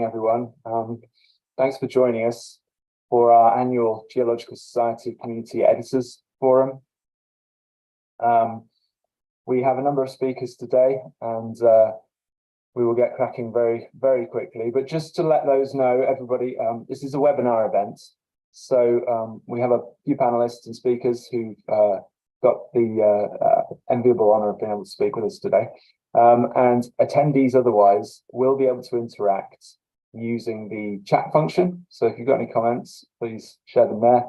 everyone. Thanks for joining us for our annual Geological Society Community Editors Forum. We have a number of speakers today, and we will get cracking very, very quickly. But just to let those know, everybody, this is a webinar event. So we have a few panelists and speakers who've got the enviable honor of being able to speak with us today. And attendees otherwise will be able to interact using the chat function. So if you've got any comments, please share them there.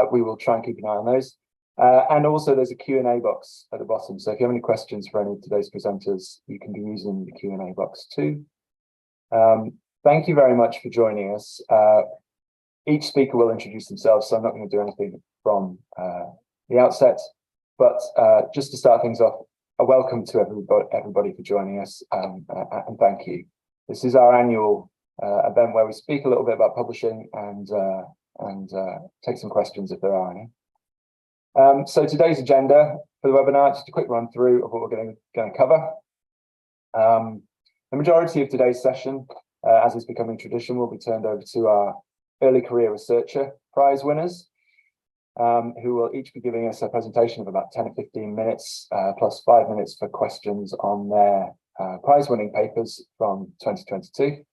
We will try and keep an eye on those. And also there's a Q&A box at the bottom. So if you have any questions for any of today's presenters, you can be using the Q&A box too. Thank you very much for joining us. Each speaker will introduce themselves, so I'm not going to do anything from the outset. But just to start things off, a welcome to everybody for joining us, and thank you. This is our annual event where we speak a little bit about publishing and take some questions if there are any. So today's agenda for the webinar, just a quick run through of what we're going to cover. The majority of today's session, as is becoming tradition, will be turned over to our early career researcher prize winners, who will each be giving us a presentation of about 10 or 15 minutes, plus 5 minutes for questions on their prize-winning papers from 2022.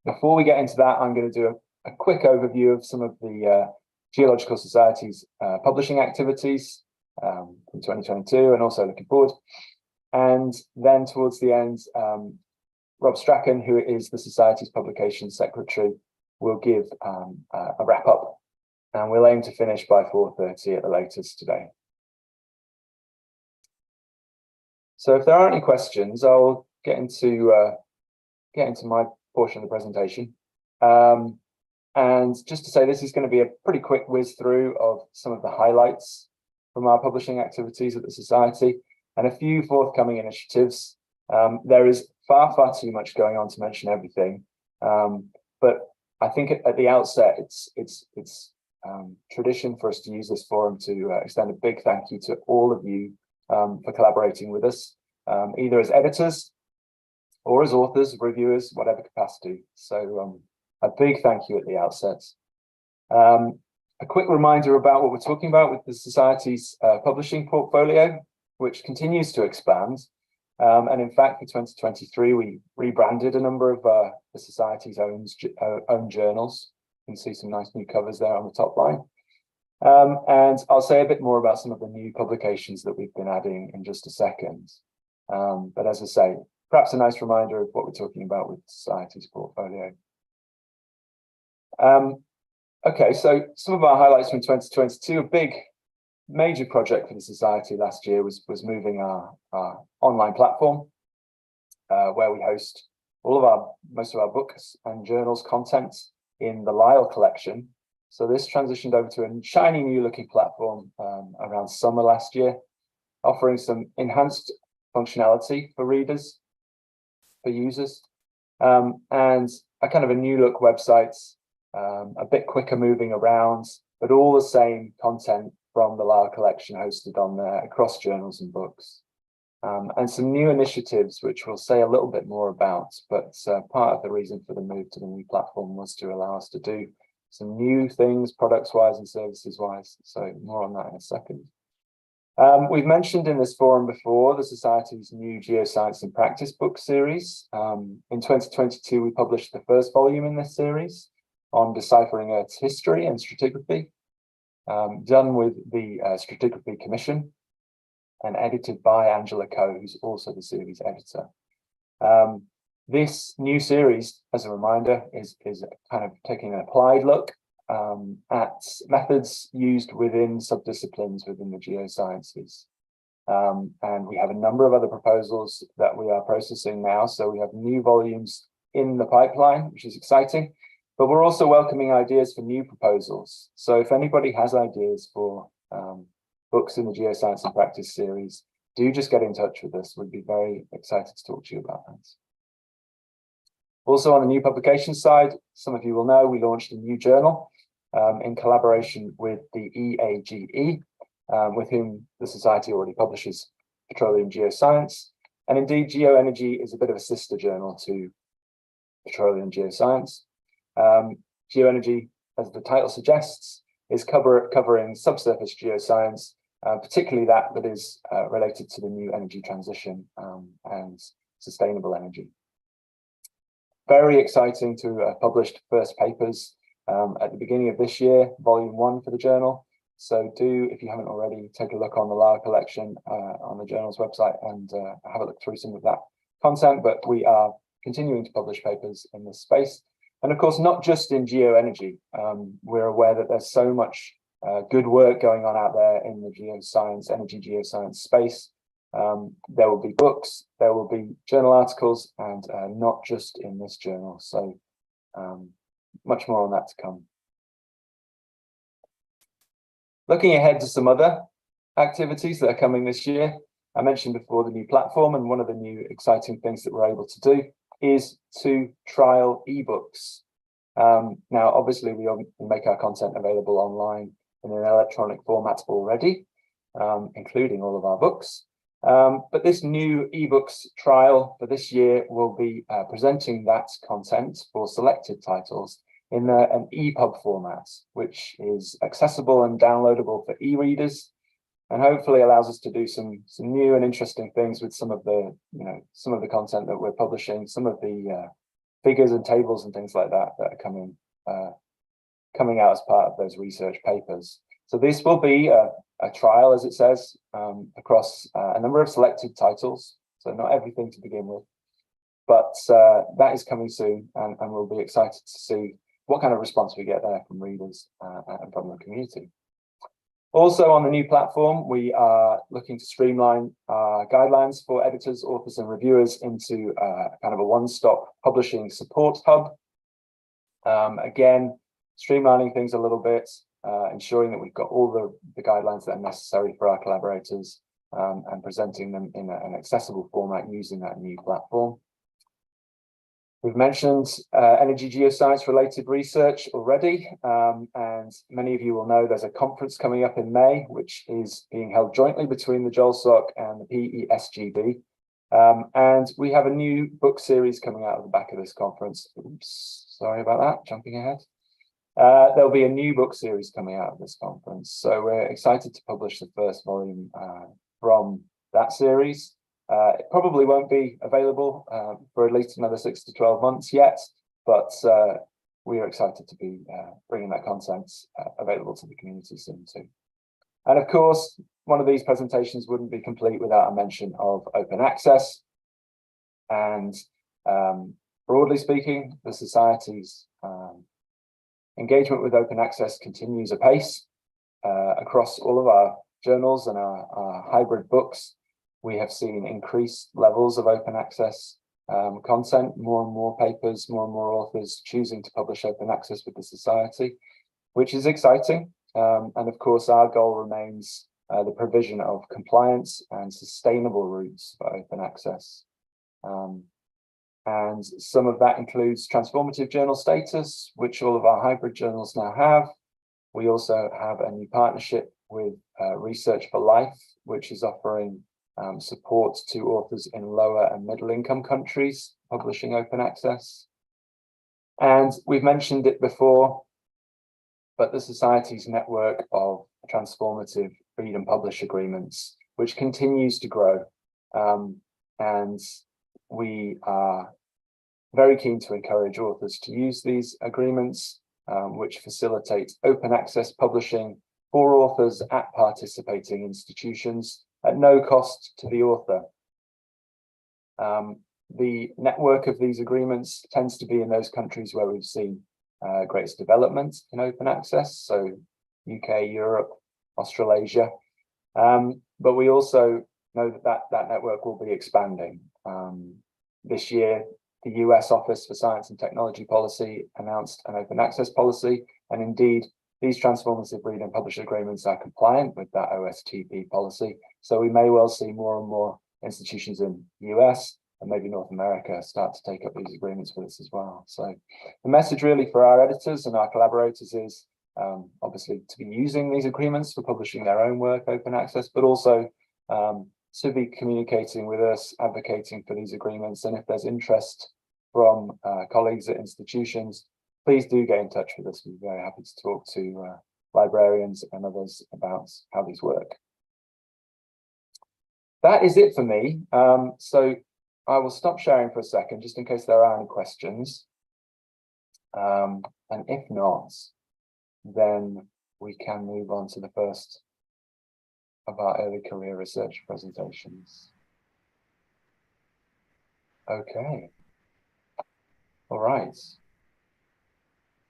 Before we get into that, I'm going to do a quick overview of some of the Geological Society's publishing activities from 2022 and also looking forward. And then towards the end, Rob Strachan, who is the Society's Publications Secretary, will give a wrap-up. And we'll aim to finish by 4:30 at the latest today. So if there aren't any questions, I'll get into my portion of the presentation. And just to say, this is going to be a pretty quick whiz through of some of the highlights from our publishing activities at the Society and a few forthcoming initiatives. There is far too much going on to mention everything. But I think at the outset, it's tradition for us to use this forum to extend a big thank you to all of you for collaborating with us, either as editors or as authors, reviewers, whatever capacity. So a big thank you at the outset. A quick reminder about what we're talking about with the Society's publishing portfolio, which continues to expand. And in fact, for 2023, we rebranded a number of the Society's own journals. You can see some nice new covers there on the top line. And I'll say a bit more about some of the new publications that we've been adding in just a second. But as I say, perhaps a nice reminder of what we're talking about with the Society's portfolio. Okay, so some of our highlights from 2022, a big major project for the Society last year was moving our online platform, where we host most of our books and journals content in the Lyle collection. So this transitioned over to a shiny new looking platform around summer last year, offering some enhanced functionality for readers, for users, and a kind of a new look website, a bit quicker moving around, but all the same content from the Lyle collection hosted on there across journals and books. And some new initiatives, which we'll say a little bit more about, but part of the reason for the move to the new platform was to allow us to do some new things, products-wise and services-wise. So more on that in a second. We've mentioned in this forum before the Society's new Geoscience in Practice book series. In 2022, we published the first volume in this series on deciphering Earth's history and stratigraphy, done with the Stratigraphy Commission, and edited by Angela Coe, who's also the series editor. This new series, as a reminder, is kind of taking an applied look at methods used within subdisciplines within the geosciences. And we have a number of other proposals that we are processing now. So we have new volumes in the pipeline, which is exciting, but we're also welcoming ideas for new proposals. So if anybody has ideas for books in the Geoscience and Practice series, do just get in touch with us. We'd be very excited to talk to you about that. Also on the new publication side, some of you will know we launched a new journal in collaboration with the EAGE, with whom the Society already publishes petroleum geoscience. And indeed, Geoenergy is a bit of a sister journal to petroleum geoscience. Geoenergy, as the title suggests, is covering subsurface geoscience, particularly that is related to the new energy transition and sustainable energy. Very exciting to have published first papers at the beginning of this year, volume 1 for the journal. So do, if you haven't already, take a look on the Lara collection on the journal's website and have a look through some of that content. But we are continuing to publish papers in this space. And of course, not just in geoenergy. We're aware that there's so much good work going on out there in the geoscience, energy geoscience space. There will be books, there will be journal articles, and not just in this journal. So much more on that to come. Looking ahead to some other activities that are coming this year, I mentioned before the new platform, and one of the new exciting things that we're able to do is to trial ebooks. Now, obviously, we make our content available online in an electronic format already, including all of our books. But this new ebooks trial for this year will be presenting that content for selected titles in an EPUB format, which is accessible and downloadable for e-readers, and hopefully allows us to do some new and interesting things with some of the content that we're publishing, some of the figures and tables and things like that that are coming out as part of those research papers. So this will be a trial, as it says, across a number of selected titles. So not everything to begin with, but that is coming soon, and we'll be excited to see what kind of response we get there from readers and from the community. Also on the new platform, we are looking to streamline our guidelines for editors, authors, and reviewers into kind of a one-stop publishing support hub. Again, streamlining things a little bit, ensuring that we've got all the guidelines that are necessary for our collaborators, and presenting them in an accessible format using that new platform. We've mentioned energy geoscience related research already, and many of you will know there's a conference coming up in May, which is being held jointly between the JOLSOC and the PESGB. And we have a new book series coming out of the back of this conference. Oops, sorry about that, jumping ahead. There'll be a new book series coming out of this conference. So we're excited to publish the first volume from that series. It probably won't be available for at least another 6 to 12 months yet, but we are excited to be bringing that content available to the community soon too. And of course, one of these presentations wouldn't be complete without a mention of open access. And broadly speaking, the Society's engagement with open access continues apace across all of our journals and our hybrid books. We have seen increased levels of open access content, more and more papers, more and more authors choosing to publish open access with the Society, which is exciting. And of course, our goal remains the provision of compliance and sustainable routes for open access. And some of that includes transformative journal status, which all of our hybrid journals now have. We also have a new partnership with Research for Life, which is offering support to authors in lower and middle income countries publishing open access. And we've mentioned it before, but the Society's network of Transformative Freedom Publish agreements, which continues to grow. And we are very keen to encourage authors to use these agreements, which facilitate open access publishing for authors at participating institutions at no cost to the author. The network of these agreements tends to be in those countries where we've seen greatest development in open access, so UK, Europe, Australasia. But we also know that network will be expanding. This year, the US Office for Science and Technology Policy announced an open access policy, and indeed, these Transformative Freedom Publish agreements are compliant with that OSTP policy. So we may well see more and more institutions in the US and maybe North America start to take up these agreements with us as well. So the message really for our editors and our collaborators is obviously to be using these agreements for publishing their own work, open access, but also to be communicating with us, advocating for these agreements. And if there's interest from colleagues at institutions, please do get in touch with us. We're very happy to talk to librarians and others about how these work. That is it for me. So I will stop sharing for a second, just in case there are any questions. And if not, then we can move on to the first of our early career research presentations. Okay. All right.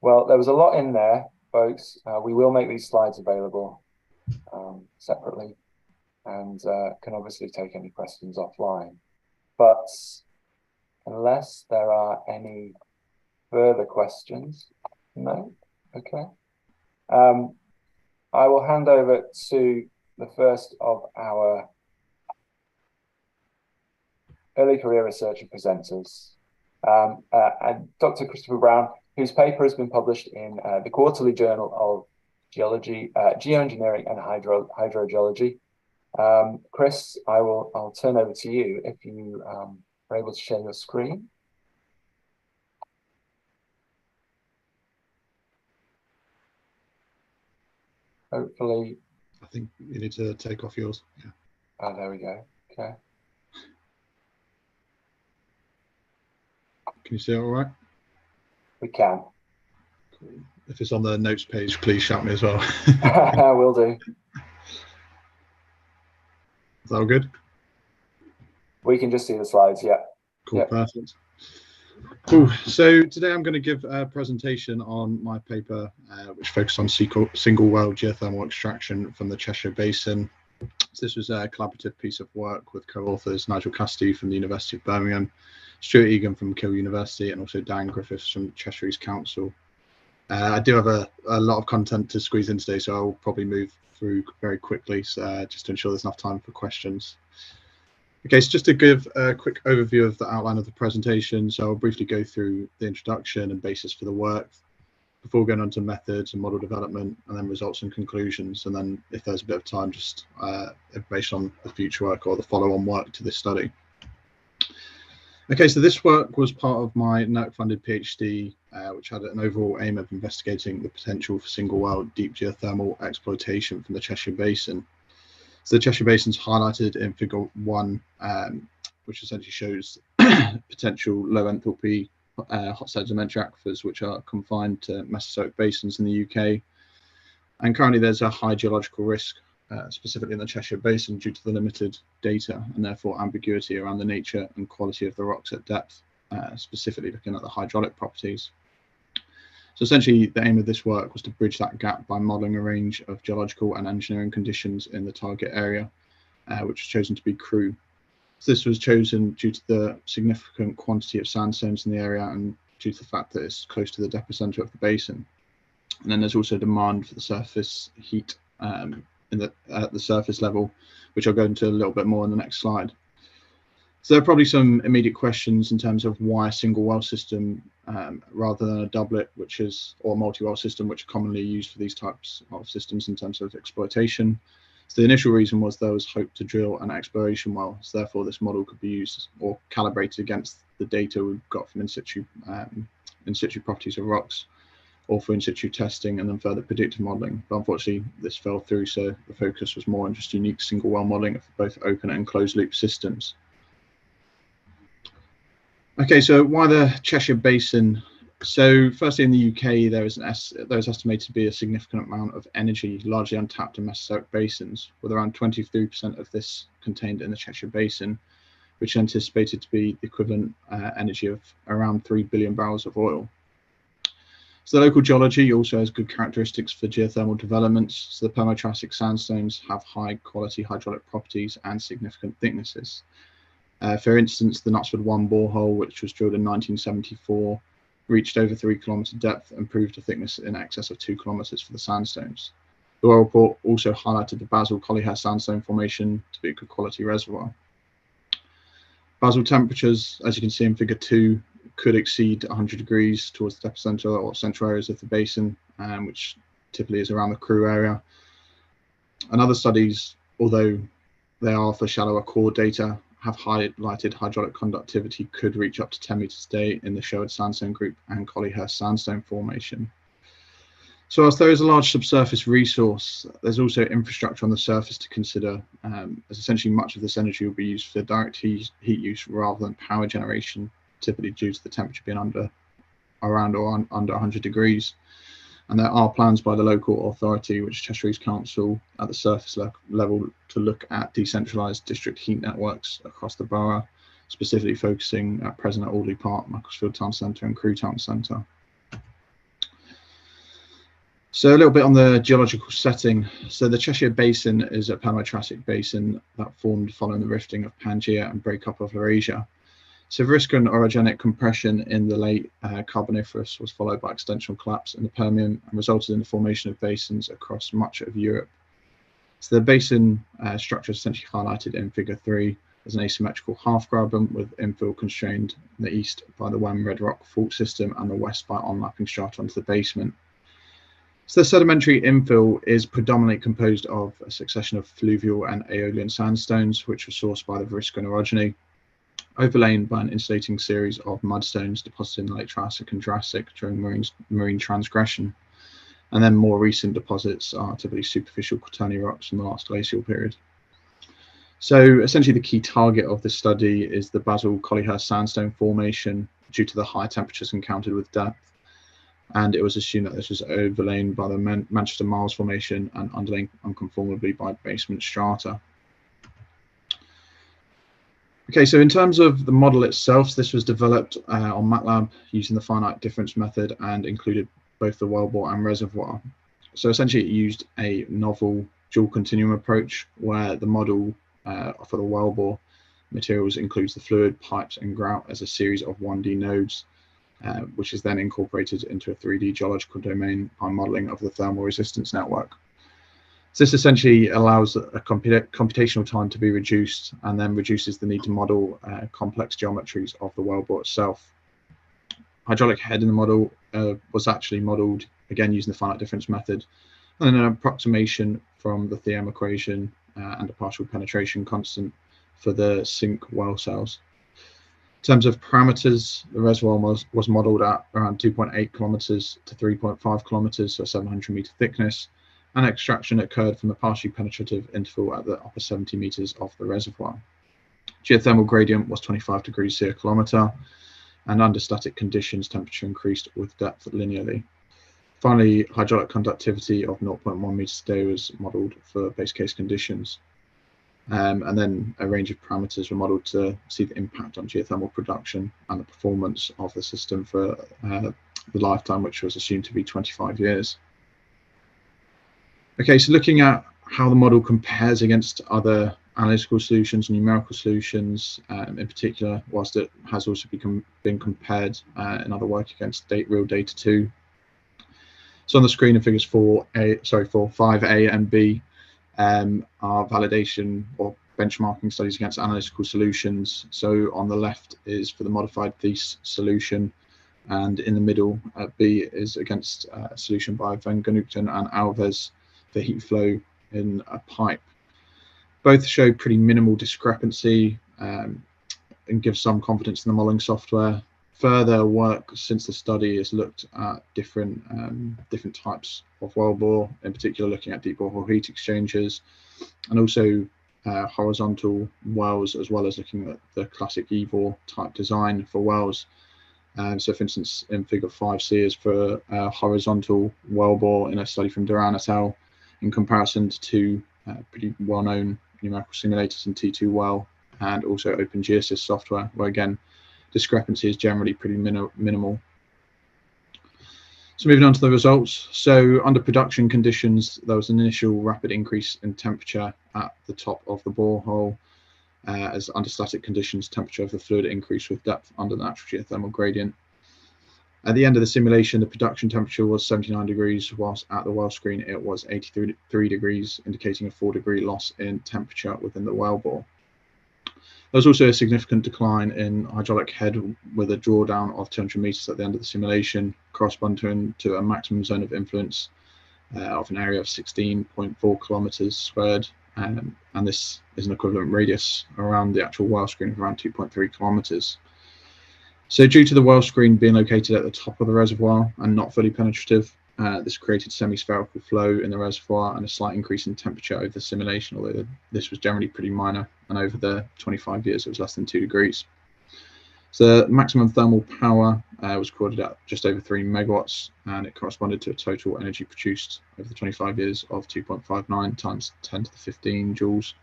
Well, there was a lot in there, folks. We will make these slides available separately, and can obviously take any questions offline. But unless there are any further questions, no? Okay. I will hand over to the first of our early career researcher presenters, and Dr. Christopher Brown, whose paper has been published in the Quarterly Journal of Geology, Geoengineering and Hydrogeology. Chris, I'll turn over to you if you are able to share your screen. Hopefully. I think you need to take off yours. Yeah. Oh, there we go. Okay. Can you see it all right? We can. Cool. If it's on the notes page, please shout me as well. Will do. Is that all good? We can just see the slides, yeah. Cool, yep. Perfect. Cool. So today I'm going to give a presentation on my paper, which focused on single well geothermal extraction from the Cheshire Basin. So this was a collaborative piece of work with co-authors Nigel Cassidy from the University of Birmingham, Stuart Egan from Keele University, and also Dan Griffiths from Cheshire East Council. I do have a lot of content to squeeze in today, so I'll probably move through very quickly, just to ensure there's enough time for questions. Okay, so just to give a quick overview of the outline of the presentation, so I'll briefly go through the introduction and basis for the work before going on to methods and model development, and then results and conclusions, and then if there's a bit of time, just information on the future work or the follow-on work to this study. Okay, so this work was part of my NERC-funded PhD, which had an overall aim of investigating the potential for single well deep geothermal exploitation from the Cheshire Basin. So the Cheshire Basin is highlighted in Figure 1, which essentially shows potential low enthalpy hot sedimentary aquifers, which are confined to Mesozoic basins in the UK. And currently there's a high geological risk, specifically in the Cheshire Basin, due to the limited data and therefore ambiguity around the nature and quality of the rocks at depth, specifically looking at the hydraulic properties. So essentially the aim of this work was to bridge that gap by modelling a range of geological and engineering conditions in the target area, which was chosen to be Crewe. So this was chosen due to the significant quantity of sandstones in the area and due to the fact that it's close to the epicenter of the basin. And then there's also demand for the surface heat at the surface level, which I'll go into a little bit more in the next slide. So there are probably some immediate questions in terms of why a single well system rather than a doublet, or multi-well system, which are commonly used for these types of systems in terms of exploitation. So the initial reason was there was hope to drill an exploration well, so therefore this model could be used or calibrated against the data we've got from in situ properties of rocks, or for in situ testing and then further predictive modelling. But unfortunately, this fell through, so the focus was more on just unique single well modelling of both open and closed loop systems. Okay, so why the Cheshire Basin? So firstly, in the UK, there is estimated to be a significant amount of energy largely untapped in Mesozoic basins, with around 23% of this contained in the Cheshire Basin, which is anticipated to be the equivalent energy of around 3 billion barrels of oil. So the local geology also has good characteristics for geothermal developments. So the Permo-Triassic sandstones have high quality hydraulic properties and significant thicknesses. For instance, the Knutsford 1 borehole, which was drilled in 1974, reached over 3 kilometre depth and proved a thickness in excess of 2 kilometres for the sandstones. The oil report also highlighted the Basel Collyhair sandstone formation to be a good quality reservoir. Basal temperatures, as you can see in Figure 2, could exceed 100 degrees towards the epicenter or central areas of the basin, which typically is around the Crewe area. And other studies, although they are for shallower core data, have highlighted hydraulic conductivity could reach up to 10 meters a day in the Sherwood Sandstone Group and Collyhurst Sandstone Formation. So whilst there is a large subsurface resource, there's also infrastructure on the surface to consider, as essentially much of this energy will be used for direct heat use rather than power generation, typically due to the temperature being under 100 degrees. And there are plans by the local authority, which is Cheshire East Council, at the surface level to look at decentralised district heat networks across the borough, specifically focusing at present at Audley Park, Macclesfield Town Centre and Crewe Town Centre. So a little bit on the geological setting. So the Cheshire Basin is a Permo-Triassic basin that formed following the rifting of Pangaea and breakup of Laurasia. So Variscan orogenic compression in the late Carboniferous was followed by extensional collapse in the Permian and resulted in the formation of basins across much of Europe. So the basin structure is essentially highlighted in Figure 3 as an asymmetrical half graben with infill constrained in the east by the Wem Red Rock fault system and the west by onlapping strata onto the basement. So the sedimentary infill is predominantly composed of a succession of fluvial and aeolian sandstones, which were sourced by the Variscan orogeny, overlain by an insulating series of mudstones deposited in the late Triassic and Jurassic during marine transgression. And then more recent deposits are typically superficial Quaternary rocks from the last glacial period. So essentially the key target of this study is the basal Collyhurst Sandstone Formation due to the high temperatures encountered with depth. And it was assumed that this was overlain by the Manchester Marls Formation and underlain unconformably by basement strata. Okay, so in terms of the model itself, this was developed on MATLAB using the finite difference method and included both the wellbore and reservoir. So essentially it used a novel dual continuum approach where the model for the wellbore materials includes the fluid, pipes and grout as a series of 1D nodes, which is then incorporated into a 3D geological domain by modeling of the thermal resistance network. So this essentially allows a computational time to be reduced and then reduces the need to model complex geometries of the wellbore itself. Hydraulic head in the model was actually modeled again using the finite difference method, and then an approximation from the Thieme equation and a partial penetration constant for the sink well cells. In terms of parameters, the reservoir was modeled at around 2.8 kilometers to 3.5 kilometers, so 700 meter thickness, and extraction occurred from the partially penetrative interval at the upper 70 meters of the reservoir. Geothermal gradient was 25 degrees per kilometer, and under static conditions, temperature increased with depth linearly. Finally, hydraulic conductivity of 0.1 meters a day was modeled for base case conditions. And then a range of parameters were modeled to see the impact on geothermal production and the performance of the system for the lifetime, which was assumed to be 25 years. Okay, so looking at how the model compares against other analytical solutions, numerical solutions, in particular, whilst it has also been compared in other work against real data too. So on the screen in figures 5A and B are validation or benchmarking studies against analytical solutions. So on the left is for the modified Thies solution, and in the middle B is against a solution by Van Gunukten and Alves for heat flow in a pipe. Both show pretty minimal discrepancy and give some confidence in the modeling software. Further work since the study has looked at different types of wellbore, in particular looking at deep borehole heat exchangers, and also horizontal wells, as well as looking at the classic EVOR type design for wells. So for instance, in figure 5C is for a horizontal wellbore in a study from Duran et al. In comparison to two pretty well-known numerical simulators in T2 well and also OpenGeoSys software, where again, discrepancy is generally pretty minimal. So moving on to the results. So under production conditions, there was an initial rapid increase in temperature at the top of the borehole. As under static conditions, temperature of the fluid increased with depth under the natural geothermal gradient. At the end of the simulation, the production temperature was 79 degrees, whilst at the well screen it was 83 degrees, indicating a 4-degree loss in temperature within the wellbore. There was also a significant decline in hydraulic head with a drawdown of 200 meters at the end of the simulation, corresponding to a maximum zone of influence of an area of 16.4 kilometers squared and this is an equivalent radius around the actual well screen of around 2.3 kilometers. So due to the well screen being located at the top of the reservoir and not fully penetrative, this created semi-spherical flow in the reservoir and a slight increase in temperature over the simulation, although this was generally pretty minor, and over the 25 years it was less than 2 degrees. So the maximum thermal power was recorded at just over 3 megawatts, and it corresponded to a total energy produced over the 25 years of 2.59 times 10 to the 15 joules.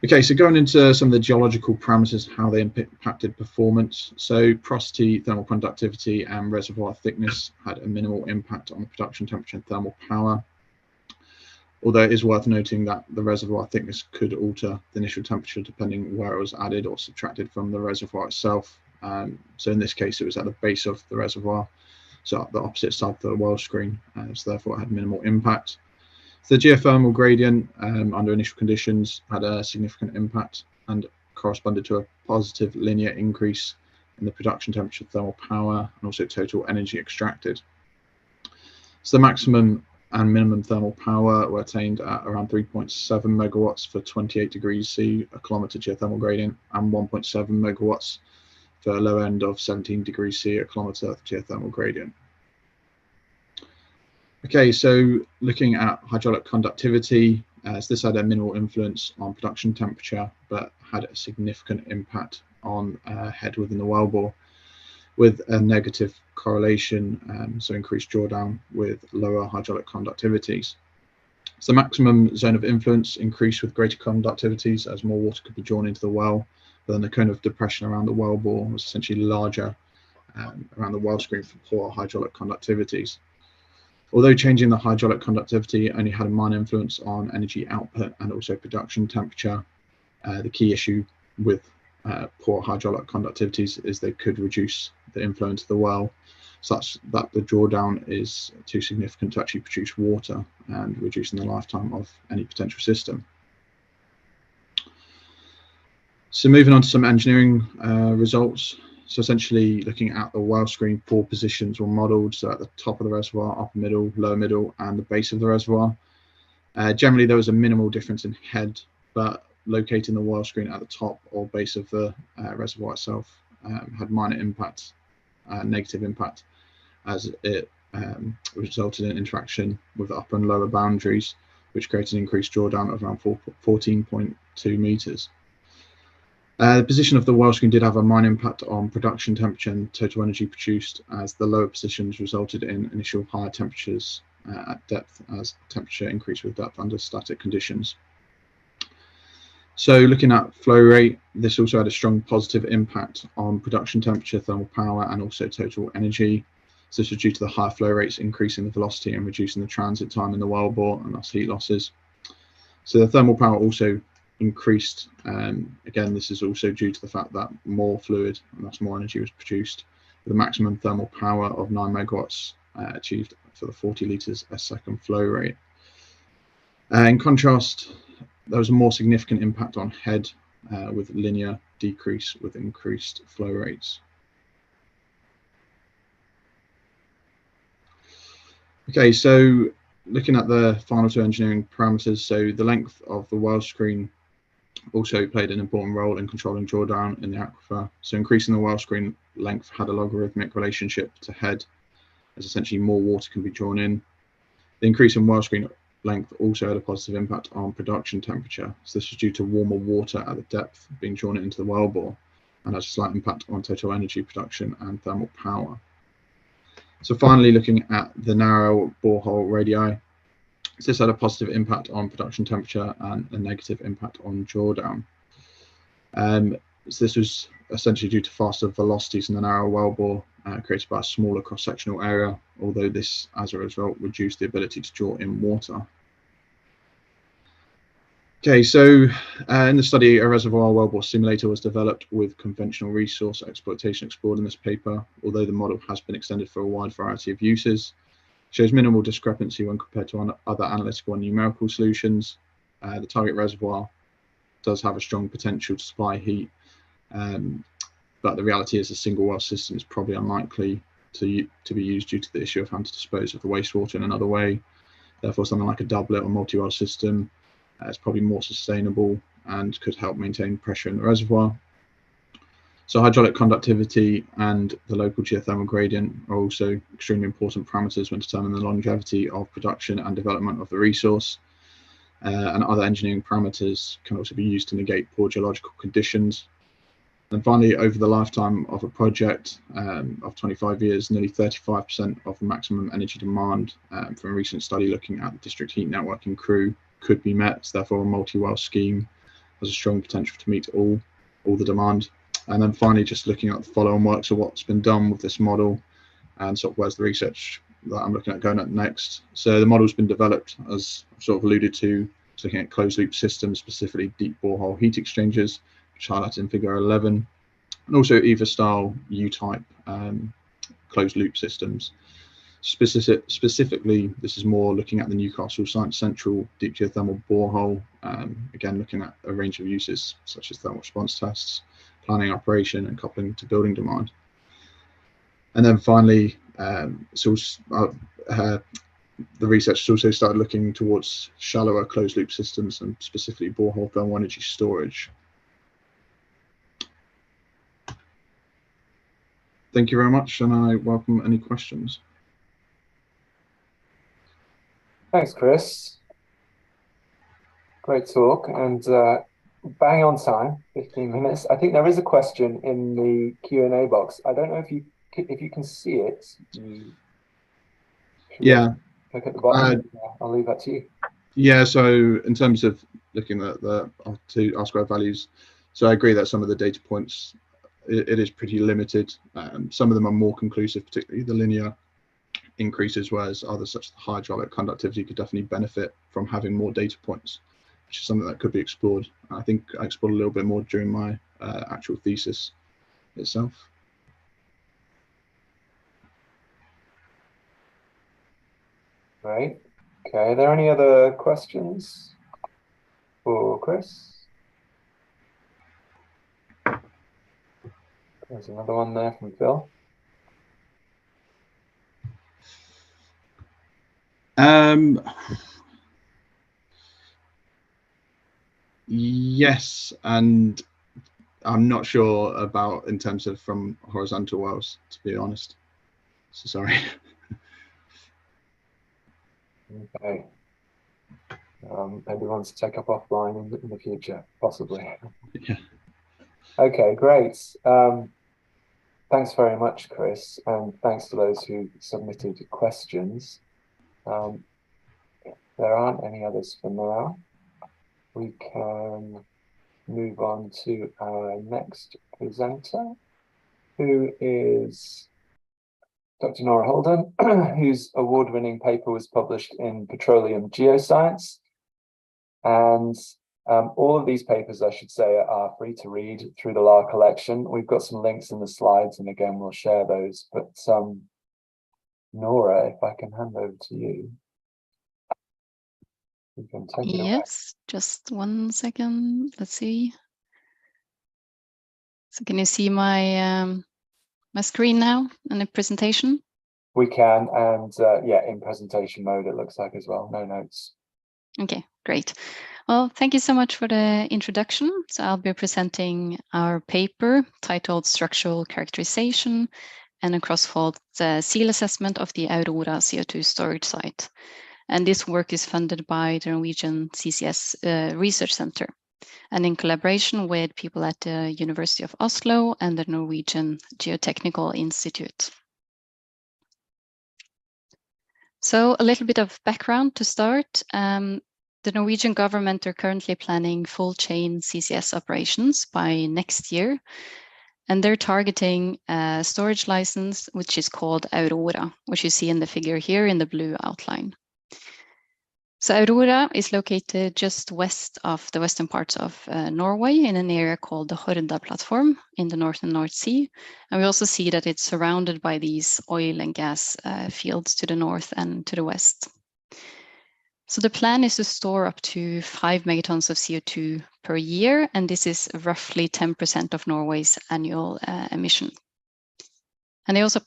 Okay, so going into some of the geological parameters, how they impacted performance. So porosity, thermal conductivity, and reservoir thickness had a minimal impact on the production temperature and thermal power. Although it is worth noting that the reservoir thickness could alter the initial temperature depending where it was added or subtracted from the reservoir itself. So in this case, it was at the base of the reservoir, so at the opposite side of the well screen, so therefore it had minimal impact. The geothermal gradient under initial conditions had a significant impact and corresponded to a positive linear increase in the production temperature, thermal power, and also total energy extracted. So the maximum and minimum thermal power were attained at around 3.7 megawatts for 28 degrees C, a kilometer geothermal gradient, and 1.7 megawatts for a low end of 17 degrees C, a kilometer geothermal gradient. Okay, so looking at hydraulic conductivity, so this had a minimal influence on production temperature, but had a significant impact on head within the wellbore, with a negative correlation, so increased drawdown with lower hydraulic conductivities. So the maximum zone of influence increased with greater conductivities as more water could be drawn into the well, but then the cone of depression around the wellbore was essentially larger around the well screen for poor hydraulic conductivities. Although changing the hydraulic conductivity only had a minor influence on energy output and also production temperature, the key issue with poor hydraulic conductivities is they could reduce the inflow into the well, such that the drawdown is too significant to actually produce water and reducing the lifetime of any potential system. So moving on to some engineering results. So essentially looking at the well screen, 4 positions were modelled, so at the top of the reservoir, upper middle, lower middle, and the base of the reservoir. Generally there was a minimal difference in head, but locating the well screen at the top or base of the reservoir itself had minor impact, negative impact, as it resulted in interaction with the upper and lower boundaries, which created an increased drawdown of around 14.2 meters. The position of the well screen did have a minor impact on production temperature and total energy produced, as the lower positions resulted in initial higher temperatures at depth as temperature increased with depth under static conditions. So looking at flow rate, this also had a strong positive impact on production temperature, thermal power, and also total energy. So this was due to the higher flow rates increasing the velocity and reducing the transit time in the wellbore and thus heat losses. So the thermal power also increased. Again, this is also due to the fact that more fluid and thus more energy was produced, with a maximum thermal power of 9 megawatts achieved for the 40 litres a second flow rate. In contrast, there was a more significant impact on head with linear decrease with increased flow rates. Okay, so looking at the final 2 engineering parameters, so the length of the well screen also played an important role in controlling drawdown in the aquifer. So increasing the well screen length had a logarithmic relationship to head, as essentially more water can be drawn in. The increase in well screen length also had a positive impact on production temperature. So this was due to warmer water at the depth being drawn into the wellbore, and has a slight impact on total energy production and thermal power. So finally, looking at the narrow borehole radii, so this had a positive impact on production temperature and a negative impact on drawdown. So this was essentially due to faster velocities in the narrow wellbore created by a smaller cross-sectional area, although this, as a result, reduced the ability to draw in water. Okay, so in the study, a reservoir wellbore simulator was developed with conventional resource exploitation explored in this paper, although the model has been extended for a wide variety of uses. Shows minimal discrepancy when compared to other analytical and numerical solutions. The target reservoir does have a strong potential to supply heat, but the reality is a single well system is probably unlikely to be used due to the issue of having to dispose of the wastewater in another way. Therefore, something like a doublet or multi-well system is probably more sustainable and could help maintain pressure in the reservoir. So hydraulic conductivity and the local geothermal gradient are also extremely important parameters when determining the longevity of production and development of the resource. And other engineering parameters can also be used to negate poor geological conditions. And finally, over the lifetime of a project of 25 years, nearly 35% of the maximum energy demand from a recent study looking at the district heat network in Crewe could be met. Therefore, a multi-well scheme has a strong potential to meet all the demand. And then finally, just looking at the FollowOn Works of what's been done with this model and sort of where's the research that I'm looking at going at next. So the model's been developed, as I've sort of alluded to, looking at closed loop systems, specifically deep borehole heat exchangers, which highlighted in figure 11, and also EVA style U-type closed loop systems. Specifically, this is more looking at the Newcastle Science Central deep geothermal borehole, again looking at a range of uses such as thermal response tests, planning operation and coupling to building demand. And then finally, the research has also started looking towards shallower closed loop systems and specifically borehole thermal energy storage. Thank you very much, and I welcome any questions. Thanks, Chris. Great talk, and bang on time, 15 minutes. I think there is a question in the Q&A box. I don't know if you can see it. Yeah. Click at the bottom. I'll leave that to you. Yeah, so in terms of looking at the two R-squared values, so I agree that some of the data points, it is pretty limited. Some of them are more conclusive, particularly the linear increases, whereas others such as the hydraulic conductivity could definitely benefit from having more data points, which is something that could be explored. I think I explored a little bit more during my actual thesis itself. Right. Okay, are there any other questions for Chris? There's another one there from Phil. Yes, and I'm not sure about in terms of from horizontal wells, to be honest. So sorry. Okay. Maybe wants to take up offline in the future, possibly. Yeah. Okay, great. Thanks very much, Chris, and thanks to those who submitted questions. If there aren't any others for now, we can move on to our next presenter, who is Dr. Nora Holden, whose award-winning paper was published in Petroleum Geoscience. And all of these papers, I should say, are free to read through the LAR collection. We've got some links in the slides, and again, we'll share those. But Nora, if I can hand over to you. You can take it away. Yes, just 1 second. Let's see. So can you see my my screen now in the presentation? We can, and yeah, in presentation mode, it looks like as well. No notes. Okay, great. Well, thank you so much for the introduction. So I'll be presenting our paper titled Structural Characterization and a Cross-Fault Seal Assessment of the Aurora CO2 Storage Site. And this work is funded by the Norwegian CCS Research Center, and in collaboration with people at the University of Oslo and the Norwegian Geotechnical Institute. So a little bit of background to start. The Norwegian government are currently planning full chain CCS operations by next year. And they're targeting a storage license, which is called Aurora, which you see in the figure here in the blue outline. So Aurora is located just west of the western parts of Norway in an area called the Horda platform in the northern North Sea. And we also see that it's surrounded by these oil and gas fields to the north and to the west. So the plan is to store up to 5 megatons of CO2 per year, and this is roughly 10% of Norway's annual emission. And they also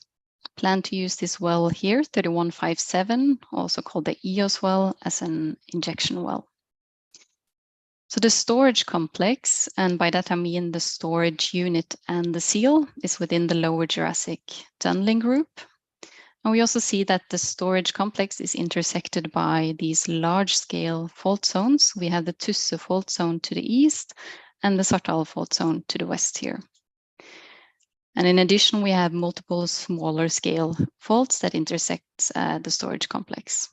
plan to use this well here, 3157, also called the EOS well, as an injection well. So the storage complex, and by that I mean the storage unit and the seal, is within the Lower Jurassic tunneling group. And we also see that the storage complex is intersected by these large-scale fault zones. We have the Tusse fault zone to the east and the Sartal fault zone to the west here. And in addition, we have multiple smaller scale faults that intersect the storage complex.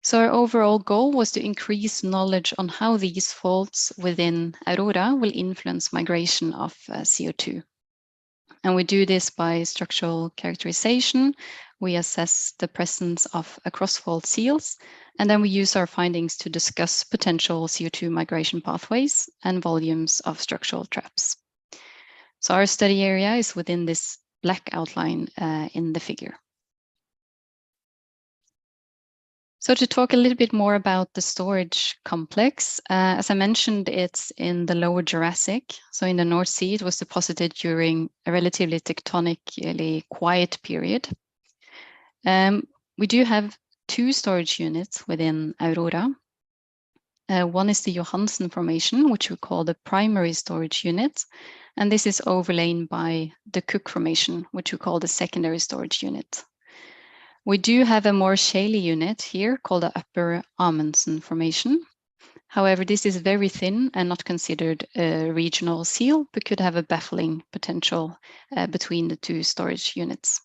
So our overall goal was to increase knowledge on how these faults within Aurora will influence migration of CO2. And we do this by structural characterization. We assess the presence of across-fault seals, and then we use our findings to discuss potential CO2 migration pathways and volumes of structural traps. So our study area is within this black outline in the figure. So to talk a little bit more about the storage complex, as I mentioned, it's in the Lower Jurassic. So in the North Sea, it was deposited during a relatively tectonically quiet period. We do have two storage units within Aurora. One is the Johansen Formation, which we call the primary storage unit. And this is overlain by the Cook Formation, which we call the secondary storage unit. We do have a more shaly unit here called the Upper Amundsen Formation. However, this is very thin and not considered a regional seal, but could have a baffling potential between the two storage units.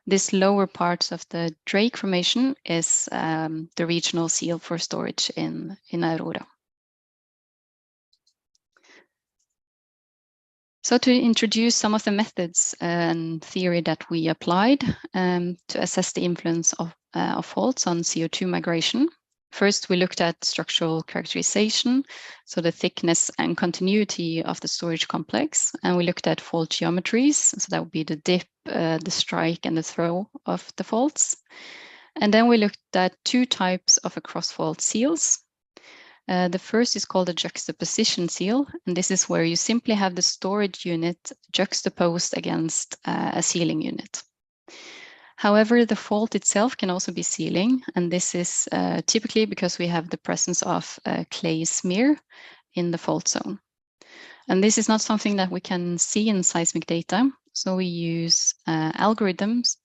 This lower part of the Drake Formation is the regional seal for storage in Aurora. So to introduce some of the methods and theory that we applied to assess the influence of faults on CO2 migration. First, we looked at structural characterization, so the thickness and continuity of the storage complex. And we looked at fault geometries, so that would be the dip, the strike, and the throw of the faults. And then we looked at two types of across-fault seals. The first is called a juxtaposition seal, and this is where you simply have the storage unit juxtaposed against a sealing unit. However, the fault itself can also be sealing, and this is typically because we have the presence of clay smear in the fault zone. And this is not something that we can see in seismic data, so we use algorithms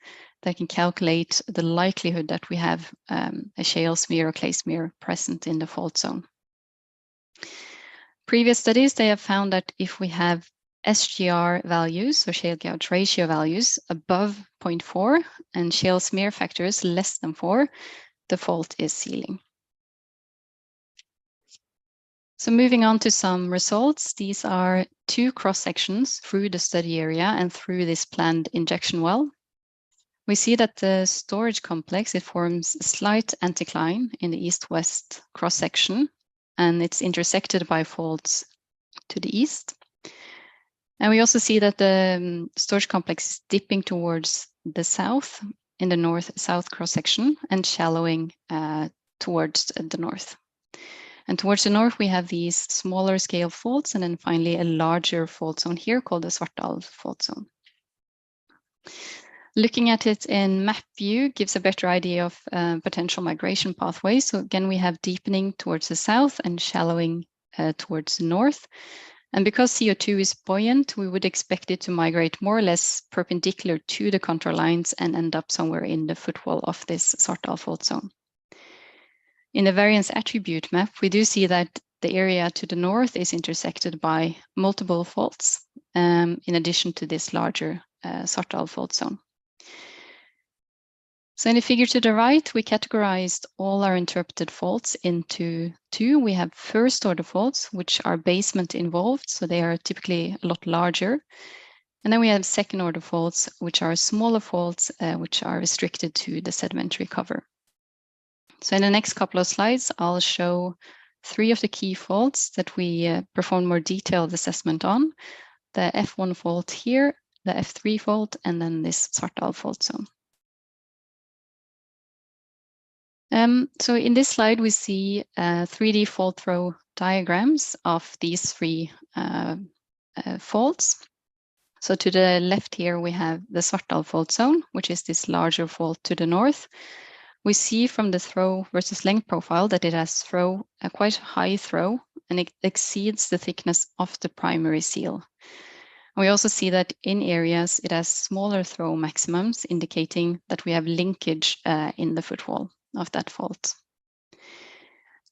that can calculate the likelihood that we have a shale smear or clay smear present in the fault zone. Previous studies, they have found that if we have SGR values, or shale gouge ratio values, above 0.4 and shale smear factors less than 4, the fault is sealing. So moving on to some results, these are two cross-sections through the study area and through this planned injection well. We see that the storage complex, it forms a slight anticline in the east-west cross-section, and it's intersected by faults to the east. And we also see that the storage complex is dipping towards the south in the north-south cross-section and shallowing towards the north. And towards the north, we have these smaller scale faults, and then finally a larger fault zone here called the Svartdal fault zone. Looking at it in map view gives a better idea of potential migration pathways. So again, we have deepening towards the south and shallowing towards the north. And because CO2 is buoyant, we would expect it to migrate more or less perpendicular to the contour lines and end up somewhere in the footwall of this Svartdal fault zone. In the variance attribute map, we do see that the area to the north is intersected by multiple faults, in addition to this larger Svartdal fault zone. So in the figure to the right, we categorized all our interpreted faults into two. We have first order faults, which are basement involved, so they are typically a lot larger. And then we have second order faults, which are smaller faults, which are restricted to the sedimentary cover. So in the next couple of slides, I'll show three of the key faults that we performed more detailed assessment on. The F1 fault here, the F3 fault, and then this Svartdal fault zone. So in this slide, we see 3D fault throw diagrams of these three faults. So to the left here, we have the Svartdal fault zone, which is this larger fault to the north. We see from the throw versus length profile that it has a quite high throw, and it exceeds the thickness of the primary seal. And we also see that in areas it has smaller throw maximums, indicating that we have linkage in the footwall of that fault.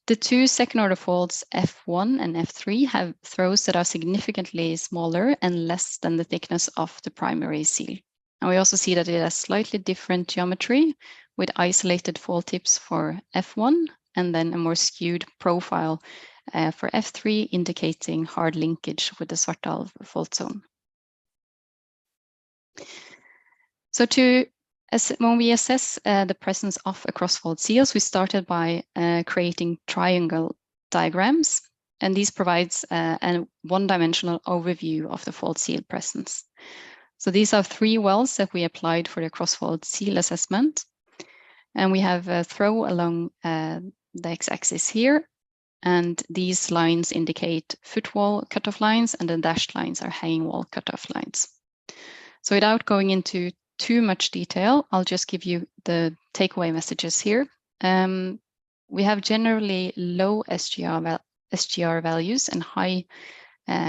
The two second-order faults F1 and F3 have throws that are significantly smaller and less than the thickness of the primary seal. And we also see that it has slightly different geometry with isolated fault tips for F1 and then a more skewed profile for F3, indicating hard linkage with the Svartdal fault zone. So when we assess the presence of across-fault seals, we started by creating triangle diagrams, and these provides a one-dimensional overview of the fault seal presence. So these are 3 wells that we applied for the cross-fault seal assessment, and we have a throw along the x-axis here, and these lines indicate footwall cutoff lines, and the dashed lines are hanging wall cutoff lines. So without going into too much detail, I'll just give you the takeaway messages here. We have generally low SGR values and high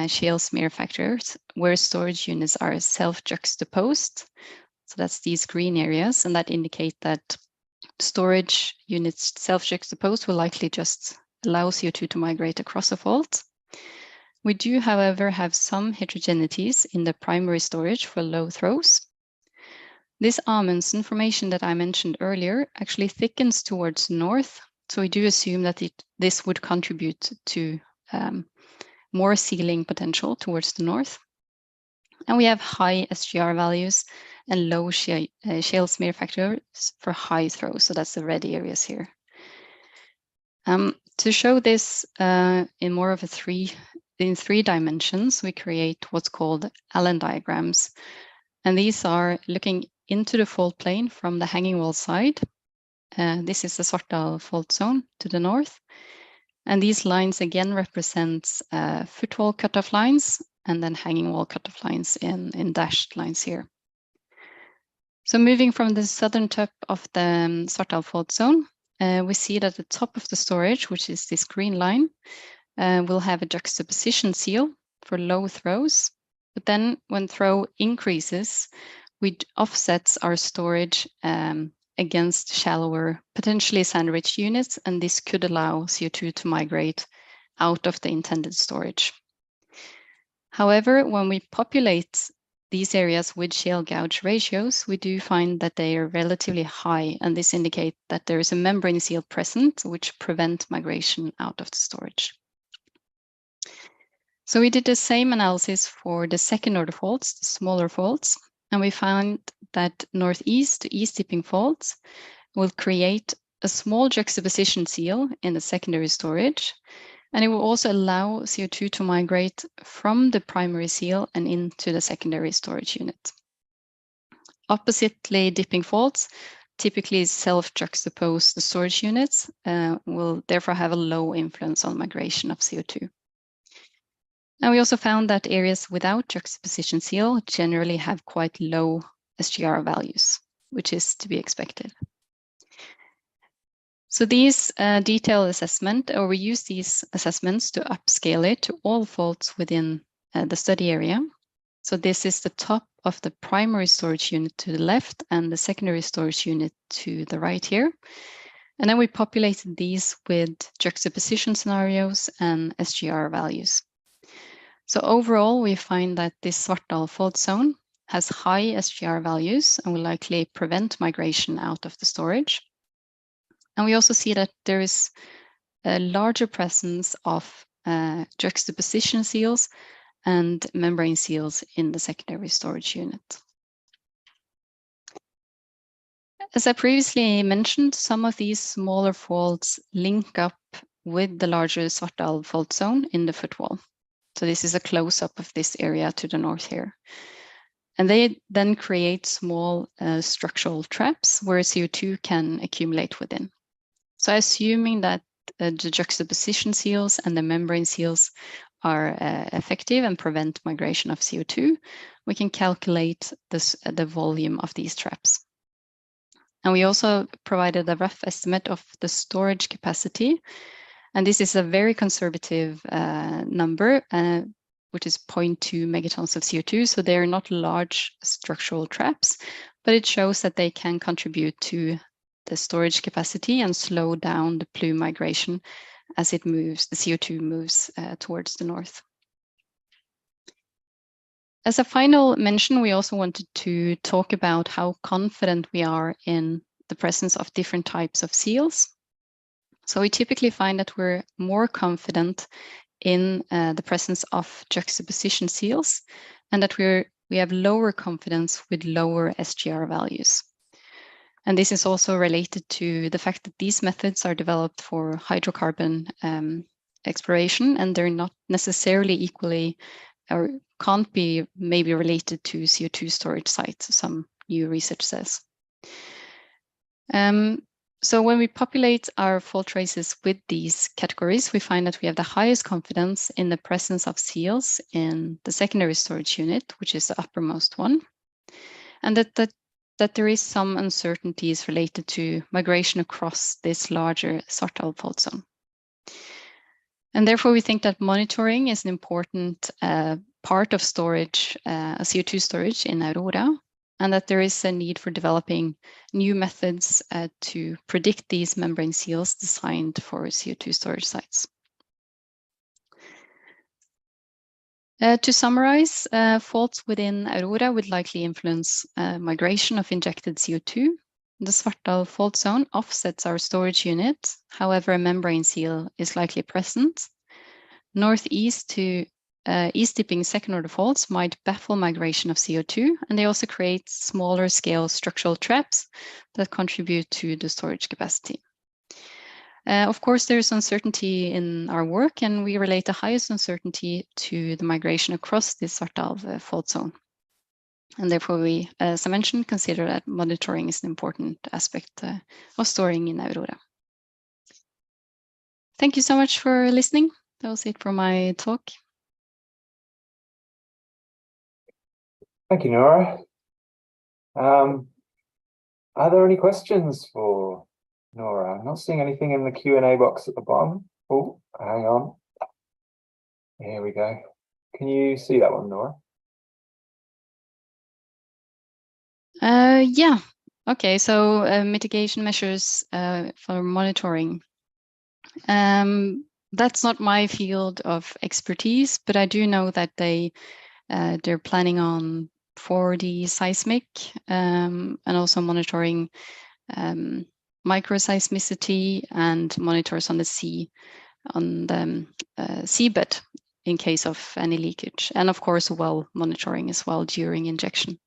shale smear factors where storage units are self-juxtaposed. So that's these green areas, and that indicate that storage units self-juxtaposed will likely just allow CO2 to migrate across a fault. We do, however, have some heterogeneities in the primary storage for low throws. This Amundsen formation that I mentioned earlier actually thickens towards north, so we do assume that this would contribute to more sealing potential towards the north. And we have high SGR values and low shale smear factors for high throws, so that's the red areas here. To show this in more of in 3 dimensions, we create what's called Allen diagrams, and these are looking into the fault plane from the hanging wall side. This is the Svartdal fault zone to the north. And these lines again represent footwall cutoff lines and then hanging wall cutoff lines in dashed lines here. So moving from the southern tip of the Svartdal fault zone, we see that the top of the storage, which is this green line, will have a juxtaposition seal for low throws. But then when throw increases, we offsets our storage against shallower, potentially sand-rich units, and this could allow CO2 to migrate out of the intended storage. However, when we populate these areas with shale gouge ratios, we do find that they are relatively high, and this indicates that there is a membrane seal present which prevent migration out of the storage. So we did the same analysis for the second-order faults, the smaller faults, and we found that northeast to east dipping faults will create a small juxtaposition seal in the secondary storage, and it will also allow CO2 to migrate from the primary seal and into the secondary storage unit. Oppositely dipping faults typically self-juxtapose the storage units, will therefore have a low influence on migration of CO2. And we also found that areas without juxtaposition seal generally have quite low SGR values, which is to be expected. So these detailed assessment, or we use these assessments to upscale it to all faults within the study area. So this is the top of the primary storage unit to the left and the secondary storage unit to the right here. And then we populated these with juxtaposition scenarios and SGR values. So overall, we find that this Svartdal fault zone has high SGR values and will likely prevent migration out of the storage. And we also see that there is a larger presence of juxtaposition seals and membrane seals in the secondary storage unit. As I previously mentioned, some of these smaller faults link up with the larger Svartdal fault zone in the footwall. So this is a close-up of this area to the north here. And they then create small structural traps where CO2 can accumulate within. So assuming that the juxtaposition seals and the membrane seals are effective and prevent migration of CO2, we can calculate the volume of these traps. And we also provided a rough estimate of the storage capacity. And this is a very conservative number, which is 0.2 megatons of CO2. So they're not large structural traps, but it shows that they can contribute to the storage capacity and slow down the plume migration as it moves, the CO2 moves towards the north. As a final mention, we also wanted to talk about how confident we are in the presence of different types of seals. So we typically find that we're more confident in the presence of juxtaposition seals, and that we have lower confidence with lower SGR values. And this is also related to the fact that these methods are developed for hydrocarbon exploration, and they're not necessarily equally or can't be maybe related to CO2 storage sites, some new research says. So when we populate our fault traces with these categories, we find that we have the highest confidence in the presence of seals in the secondary storage unit, which is the uppermost one, and that there is some uncertainties related to migration across this larger Svartdal fault zone. And therefore, we think that monitoring is an important part of storage, CO2 storage in Aurora, and that there is a need for developing new methods to predict these membrane seals designed for CO2 storage sites. To summarize, faults within Aurora would likely influence migration of injected CO2. The Svartdal fault zone offsets our storage unit. However, a membrane seal is likely present. Northeast to east-dipping second-order faults might baffle migration of CO2, and they also create smaller scale structural traps that contribute to the storage capacity. Of course, there is uncertainty in our work, and we relate the highest uncertainty to the migration across this Svartdal fault zone. And therefore, we, as I mentioned, consider that monitoring is an important aspect of storing in Aurora. Thank you so much for listening. That was it for my talk. Thank you, Nora. Are there any questions for Nora? I'm not seeing anything in the Q&A box at the bottom. Oh, hang on. Here we go. Can you see that one, Nora? Yeah. Okay, so mitigation measures for monitoring. That's not my field of expertise, but I do know that they're planning on 4D seismic and also monitoring microseismicity and monitors on the sea, on the seabed in case of any leakage, and of course well monitoring as well during injection.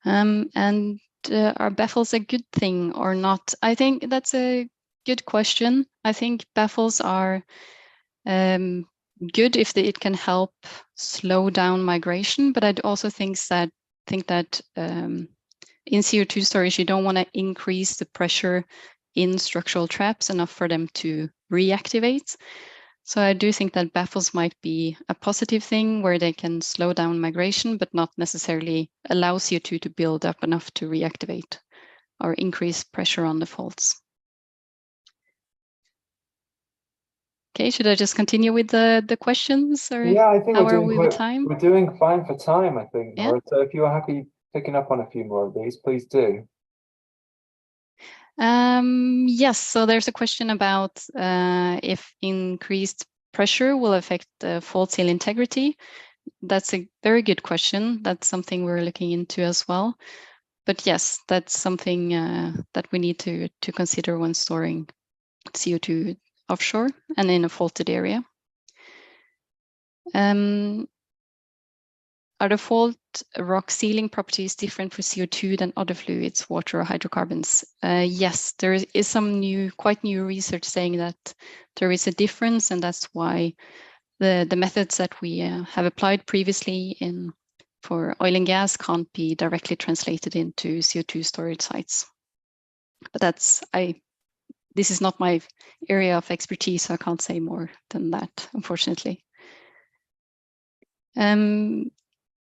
And are baffles a good thing or not? I think that's a good question. I think baffles are good if it can help slow down migration, but I also think that in CO2 storage, you don't want to increase the pressure in structural traps enough for them to reactivate. So I do think that baffles might be a positive thing where they can slow down migration, but not necessarily allow CO2 to build up enough to reactivate or increase pressure on the faults. Okay, should I just continue with the questions? Or yeah, I think how are we with time? We're doing fine for time, I think, Yeah. Nora. So if you're happy picking up on a few more of these, please do. Yes, so there's a question about if increased pressure will affect the fault seal integrity. That's a very good question. That's something we're looking into as well. But yes, that's something that we need to consider when storing CO2 offshore and in a faulted area. Are the fault rock sealing properties different for CO2 than other fluids, water or hydrocarbons? Yes, there is some quite new research saying that there is a difference, and that's why the methods that we have applied previously for oil and gas can't be directly translated into CO2 storage sites. But this is not my area of expertise, so I can't say more than that, unfortunately.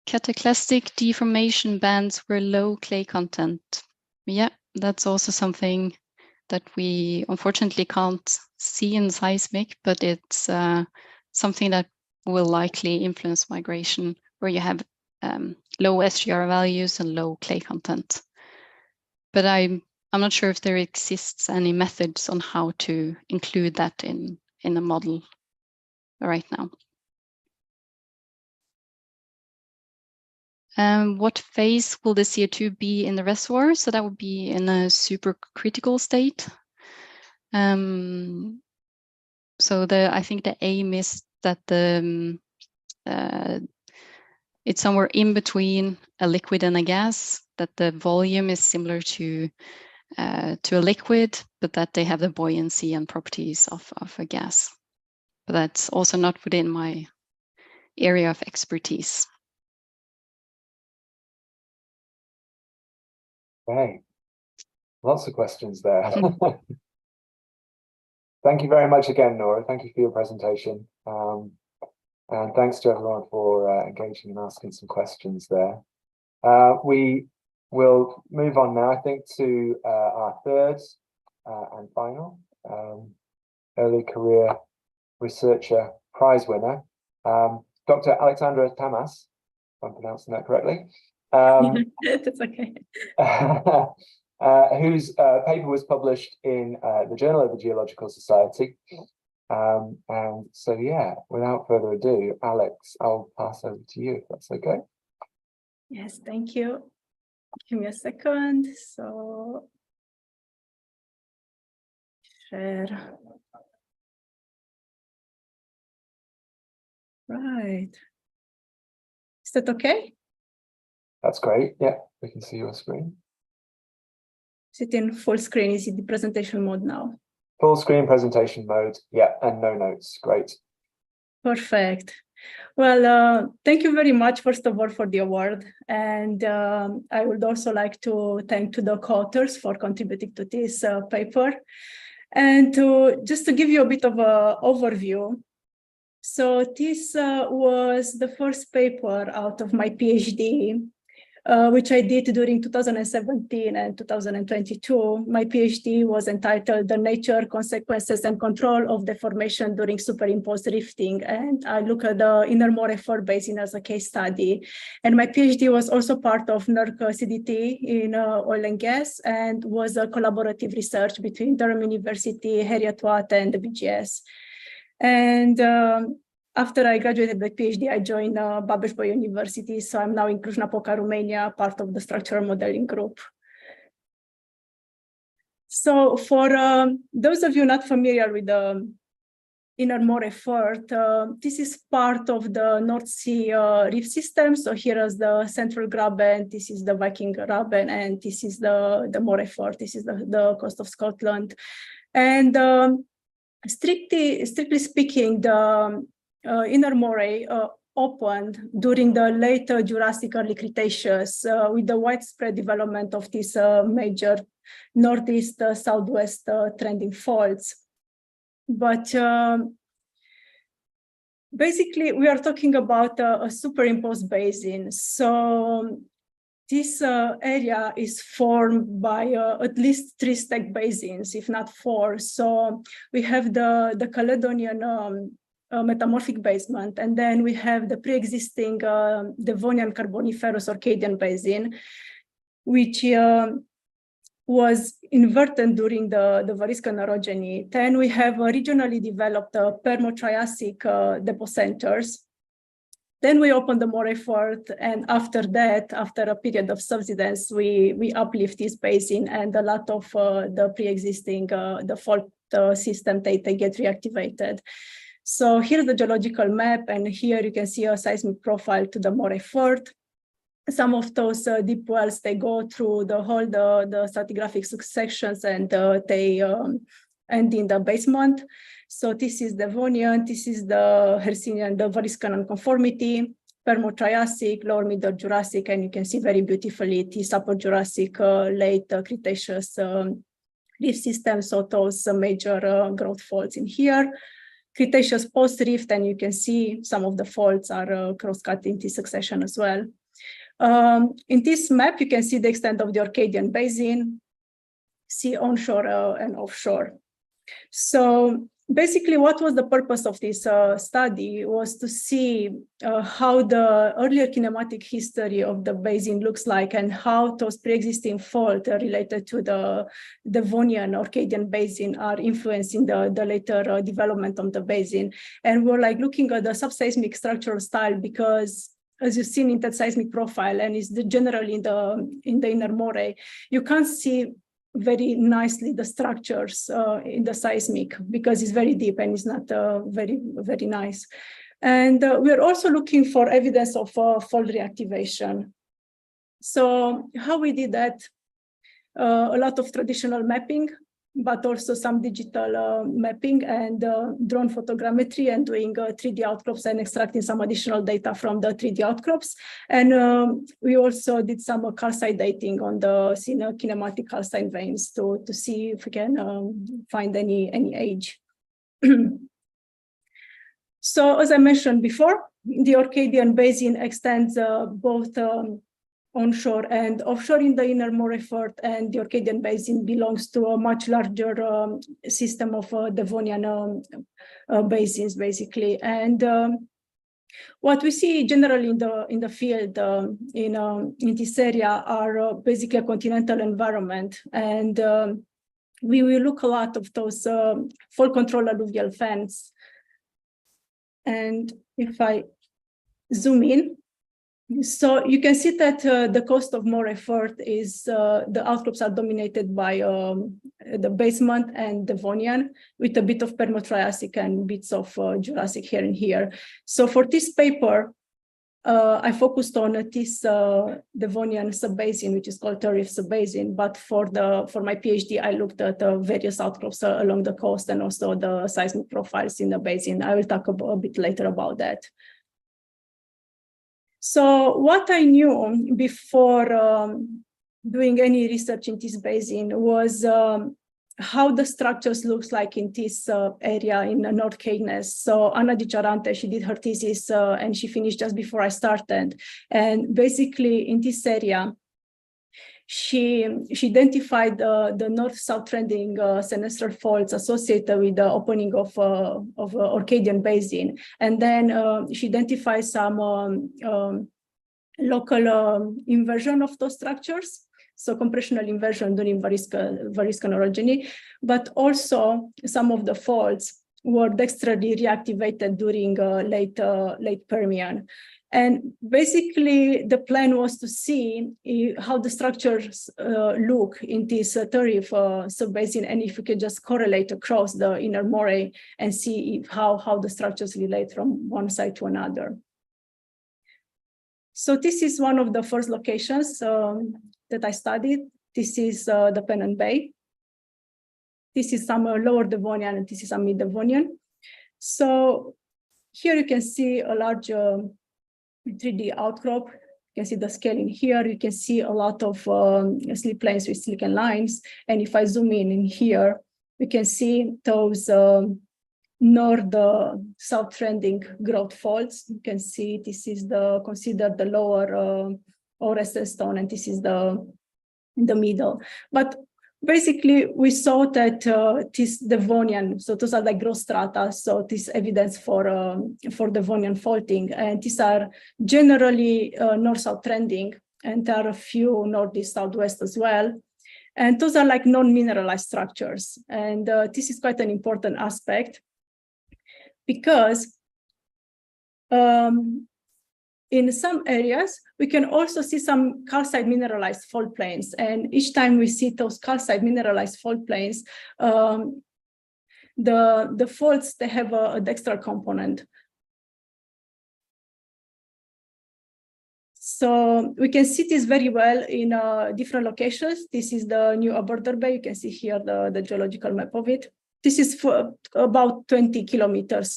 Cataclysmic deformation bands were low clay content. Yeah, that's also something that we unfortunately can't see in seismic, but it's something that will likely influence migration where you have low SGR values and low clay content. But I'm not sure if there exists any methods on how to include that in a model right now. What phase will the CO2 be in the reservoir? So that would be in a supercritical state. So I think the aim is that it's somewhere in between a liquid and a gas, that the volume is similar to a liquid, but that they have the buoyancy and properties of a gas. But that's also not within my area of expertise. Okay, lots of questions there. Thank you very much again, Nora. Thank you for your presentation. And thanks to everyone for engaging and asking some questions there. We will move on now, I think, to our third and final early career researcher prize winner, Dr. Alexandra Tamas, if I'm pronouncing that correctly. That's okay. Whose paper was published in the Journal of the Geological Society. And so, yeah, without further ado, Alex, I'll pass over to you, if that's okay. Yes, thank you. Give me a second. So, share. Right. Is that okay? That's great. Yeah, we can see your screen. Is it in full screen? Is it the presentation mode now? Full screen presentation mode. Yeah, and no notes. Great. Perfect. Well, thank you very much, first of all, for the award. And I would also like to thank to the co-authors for contributing to this paper. And just to give you a bit of an overview. So this was the first paper out of my PhD, which I did during 2017 and 2022. My PhD was entitled The Nature, Consequences and Control of Deformation During Superimposed Rifting. And I look at the Inner Moray Firth Basin as a case study. And my PhD was also part of NERC CDT in oil and gas, and was a collaborative research between Durham University, Heriot-Watt and the BGS. And after I graduated my PhD, I joined Babes-Bolyai University. So I'm now in Cluj-Napoca, Romania, part of the structural modeling group. So for those of you not familiar with the Inner Moray Firth, this is part of the North Sea reef system. So here is the Central Graben, this is the Viking Graben, and this is the Moray Firth. This is the coast of Scotland. And strictly speaking, the Inner Moray opened during the late Jurassic, early Cretaceous, with the widespread development of these major northeast, southwest trending faults. But basically, we are talking about a superimposed basin. So this area is formed by at least 3 stack basins, if not 4. So we have the Caledonian metamorphic basement, and then we have the pre-existing Devonian Carboniferous Orcadian basin, which was inverted during the Variscan orogeny. Then we have regionally developed Permo-Triassic depot centers. Then we open the Moray Firth, and after that, after a period of subsidence, we uplift this basin, and a lot of the pre-existing the fault system they get reactivated. So here's the geological map, and here you can see a seismic profile to the Moray Firth. Some of those deep wells, they go through the whole the stratigraphic sections, and they end in the basement. So this is Devonian, this is the Hercynian, the Variscan nonconformity, Permo-Triassic, lower middle Jurassic, and you can see very beautifully this upper Jurassic, late Cretaceous reef system. So those major growth faults in here. Cretaceous post-rift, and you can see some of the faults are cross-cut in this succession as well. In this map, you can see the extent of the Orcadian Basin, see onshore and offshore. So basically, what was the purpose of this study was to see how the earlier kinematic history of the basin looks like and how those pre-existing faults related to the Devonian Orcadian Basin are influencing the later development of the basin. And we're like looking at the subseismic structural style because, as you've seen in that seismic profile, and it's generally in the inner moray, you can't see very nicely the structures in the seismic because it's very deep and it's not very nice. And we're also looking for evidence of fault reactivation. So how we did that? A lot of traditional mapping, but also some digital mapping and drone photogrammetry and doing 3D outcrops and extracting some additional data from the 3D outcrops. And we also did some calcite dating on the kinematic calcite veins to see if we can find any age. So as I mentioned before, the Orcadian Basin extends both onshore and offshore in the inner moray fort, and the Orcadian Basin belongs to a much larger system of Devonian basins, basically. And what we see generally in the field in this area are basically a continental environment, and we will look a lot of those fault control alluvial fans. And if I zoom in, so you can see that the coast of Moray Fort is, the outcrops are dominated by the basement and Devonian, with a bit of Permo-Triassic and bits of Jurassic here and here. So for this paper, I focused on this Devonian subbasin, which is called Turriff subbasin. But for my PhD, I looked at various outcrops along the coast and also the seismic profiles in the basin. I will talk a bit later about that. So what I knew before doing any research in this basin was how the structures looks like in this area in North Caithness. So Anna Di Charante, she did her thesis and she finished just before I started. And basically in this area, she identified the north-south trending senestral faults associated with the opening of Orcadian Basin. And then she identified some local inversion of those structures. So compressional inversion during Variscan orogeny, but also some of the faults were dextrally reactivated during late Permian. And basically, the plan was to see how the structures look in this Turriff subbasin, and if we could just correlate across the inner moray and see how the structures relate from one side to another. So this is one of the first locations that I studied. This is the Pennant Bay. This is some lower Devonian, and this is some mid-Devonian. So here you can see a large 3D outcrop. You can see the scaling here. You can see a lot of slip planes with silicon lines. And if I zoom in here, you can see those north-south trending growth faults. You can see this is considered the lower Orestes stone, and this is the middle. But basically, we saw that this Devonian, so those are like gross strata, so this evidence for Devonian faulting, and these are generally north-south trending, and there are a few northeast-southwest as well. And those are like non-mineralized structures. And this is quite an important aspect because in some areas, we can also see some calcite mineralized fault planes. And each time we see those calcite mineralized fault planes, the faults, they have a dextral component. So we can see this very well in different locations. This is the new Aberder Bay. You can see here the geological map of it. This is for about 20 kilometers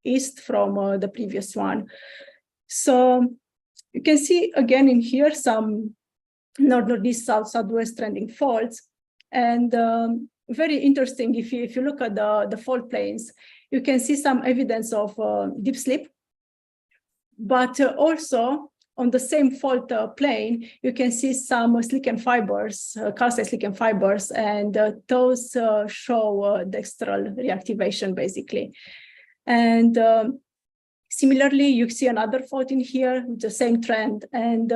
east from the previous one. So you can see again in here some northeast, southwest trending faults. And very interesting, if you look at the fault planes, you can see some evidence of deep slip, but also on the same fault plane, you can see some slicken fibers, calcite slicken fibers, and those show dextral reactivation, basically. And similarly, you see another fault in here with the same trend, and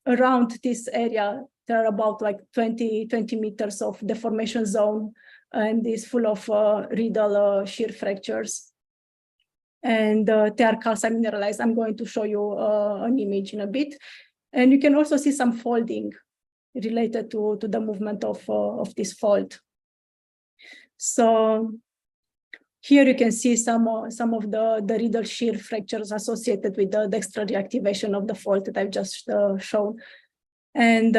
around this area, there are about like 20 meters of deformation zone, and it's full of riddle shear fractures. And they are calcite mineralized. I'm going to show you an image in a bit. And you can also see some folding related to the movement of this fault. So here you can see some of the riddle shear fractures associated with the dextral reactivation of the fault that I've just shown. And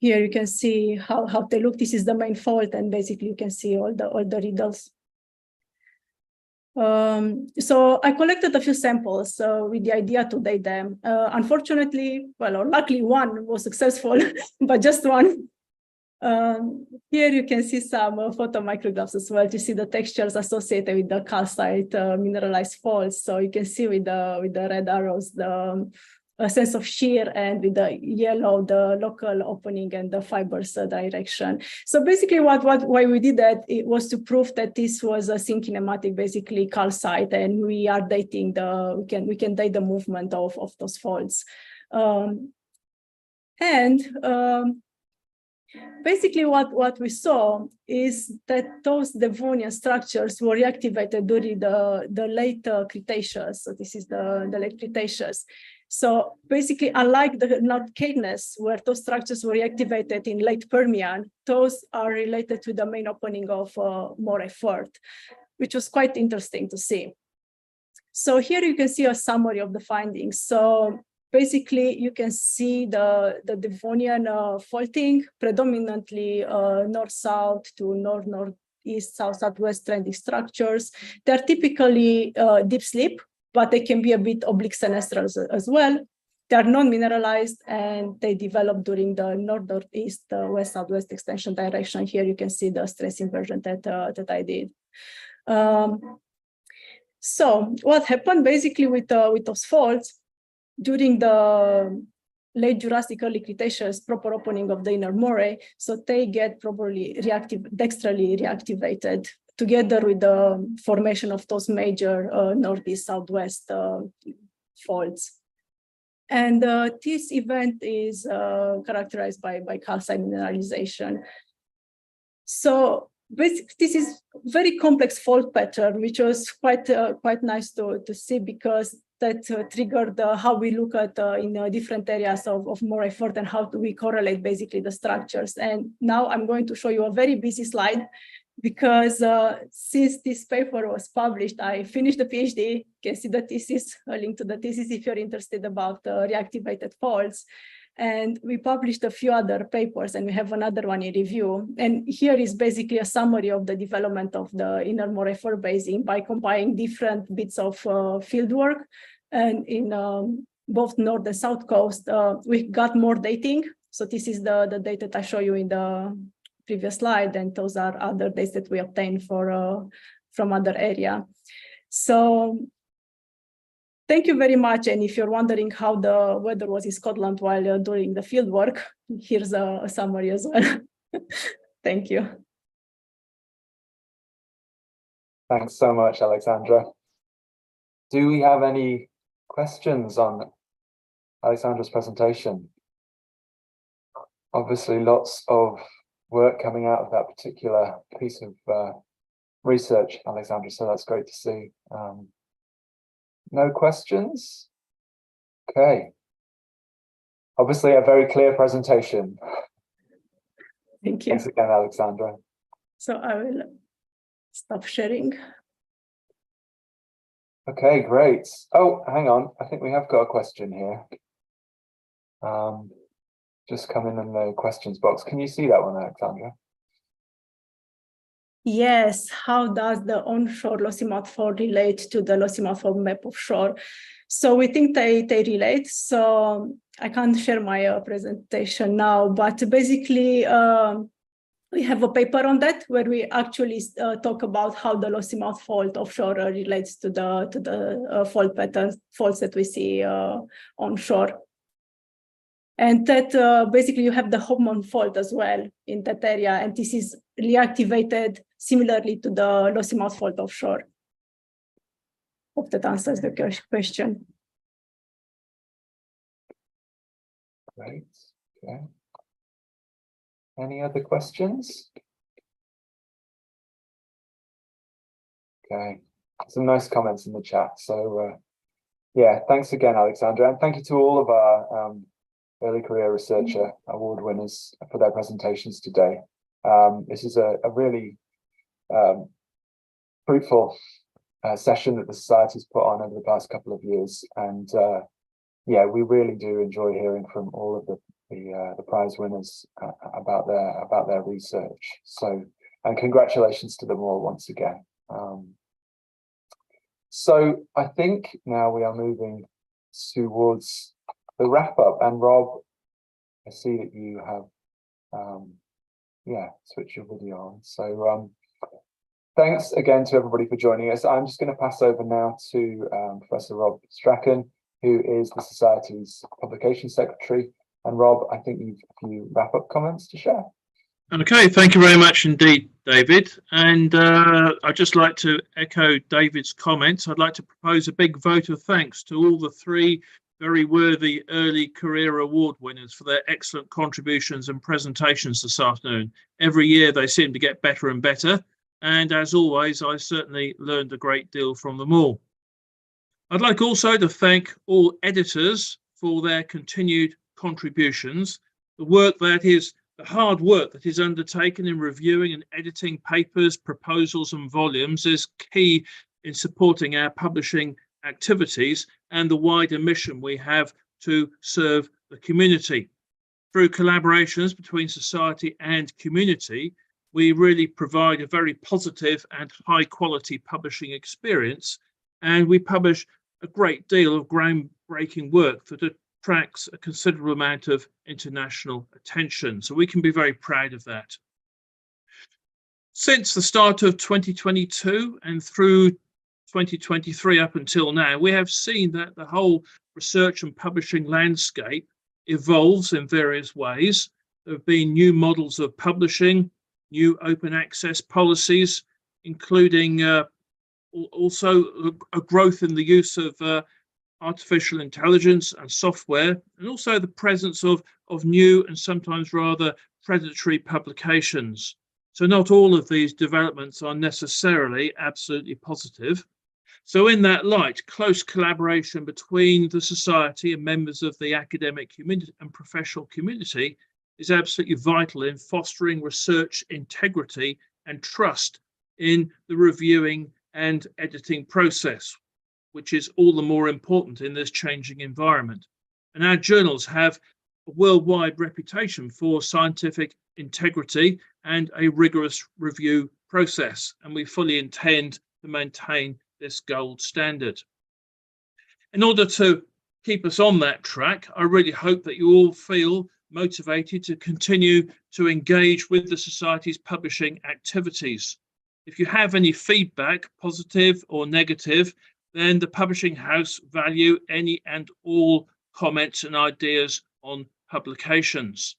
here you can see how they look. This is the main fault, and basically you can see all the riddles. So I collected a few samples with the idea to date them. Unfortunately, well, or luckily one was successful, but just one. Here you can see some photomicrographs as well to see the textures associated with the calcite mineralized faults. So you can see with the red arrows a sense of shear, and with the yellow, the local opening and the fibers direction. So basically why we did that, it was to prove that this was a synkinematic, basically calcite, and we are dating we can date the movement of those faults. Basically what we saw is that those Devonian structures were reactivated during the late Cretaceous. So this is the late Cretaceous. So basically, unlike the North Caithness, where those structures were reactivated in late Permian, those are related to the main opening of Moray Firth, which was quite interesting to see. So here you can see a summary of the findings. So basically, you can see the Devonian faulting, predominantly north-south to north-northeast, south-southwest trending structures. They're typically deep slip, but they can be a bit oblique senestrals as well. They are non-mineralized, and they develop during the north-northeast, west-southwest extension direction. Here you can see the stress inversion that I did. So what happened basically with those faults during the late Jurassic, early Cretaceous, proper opening of the inner moray, so they get properly dextrally reactivated together with the formation of those major northeast, southwest faults. And this event is characterized by calcite mineralization. So basically, this is very complex fault pattern, which was quite nice to see, because that triggered how we look at in different areas of Moray Firth, and how do we correlate basically the structures. And now I'm going to show you a very busy slide, because since this paper was published, I finished the PhD. You can see the thesis, a link to the thesis if you're interested about reactivated faults. And we published a few other papers, and we have another one in review. And here is basically a summary of the development of the inner Moray Firth basin by compiling different bits of field work. And in both north and south coast, we got more dating. So this is the data that I show you in the previous slide, and those are other dates that we obtained from other area. So thank you very much. And if you're wondering how the weather was in Scotland while doing the field work, here's a summary as well. Thank you. Thanks so much, Alexandra. Do we have any questions on Alexandra's presentation? Obviously, lots of work coming out of that particular piece of research, Alexandra, so that's great to see. No questions? Okay. Obviously, a very clear presentation. Thank you. Thanks again, Alexandra. So I will stop sharing. Okay, great. Oh, hang on. I think we have got a question here. Just come in the questions box. Can you see that one, Alexandra? Yes. How does the onshore Lossiemouth fault relate to the Lossiemouth fault map offshore? So we think they relate. So I can't share my presentation now, but basically We have a paper on that where we actually talk about how the Lossiemouth Fault offshore relates to the fault patterns, faults that we see onshore. And that basically you have the Hopman Fault as well in that area, and this is reactivated similarly to the Lossiemouth Fault offshore. Hope that answers the question. Great. Okay. Any other questions? Okay, some nice comments in the chat. So yeah, thanks again, Alexandra, and thank you to all of our Early Career Researcher Award winners for their presentations today. This is a really fruitful session that the Society's put on over the past couple of years, and yeah, we really do enjoy hearing from all of the prize winners about their research. So, and congratulations to them all once again. So I think now we are moving towards the wrap up, and Rob, I see that you have yeah, switched your video on. So thanks again to everybody for joining us. I'm just going to pass over now to Professor Rob Strachan, who is the Society's Publication Secretary. And Rob, I think you've a few wrap-up comments to share. Okay, thank you very much indeed, David. And I'd just like to echo David's comments. I'd like to propose a big vote of thanks to all the 3 very worthy Early Career Award winners for their excellent contributions and presentations this afternoon. Every year they seem to get better and better. And as always, I certainly learned a great deal from them all. I'd like also to thank all editors for their continued contributions. The hard work that is undertaken in reviewing and editing papers, proposals and volumes is key in supporting our publishing activities and the wider mission we have to serve the community. Through collaborations between society and community, we really provide a very positive and high quality publishing experience, and we publish a great deal of groundbreaking work that attracts a considerable amount of international attention. So we can be very proud of that. Since the start of 2022 and through 2023 up until now, we have seen that the whole research and publishing landscape evolves in various ways. There have been new models of publishing, new open access policies, including also a growth in the use of artificial intelligence and software, and also the presence of new and sometimes rather predatory publications. So not all of these developments are necessarily absolutely positive. So in that light, close collaboration between the Society and members of the academic community and professional community is absolutely vital in fostering research integrity and trust in the reviewing and editing process, which is all the more important in this changing environment. And our journals have a worldwide reputation for scientific integrity and a rigorous review process, and we fully intend to maintain this gold standard. In order to keep us on that track, I really hope that you all feel motivated to continue to engage with the Society's publishing activities. If you have any feedback, positive or negative, then the publishing house value any and all comments and ideas on publications.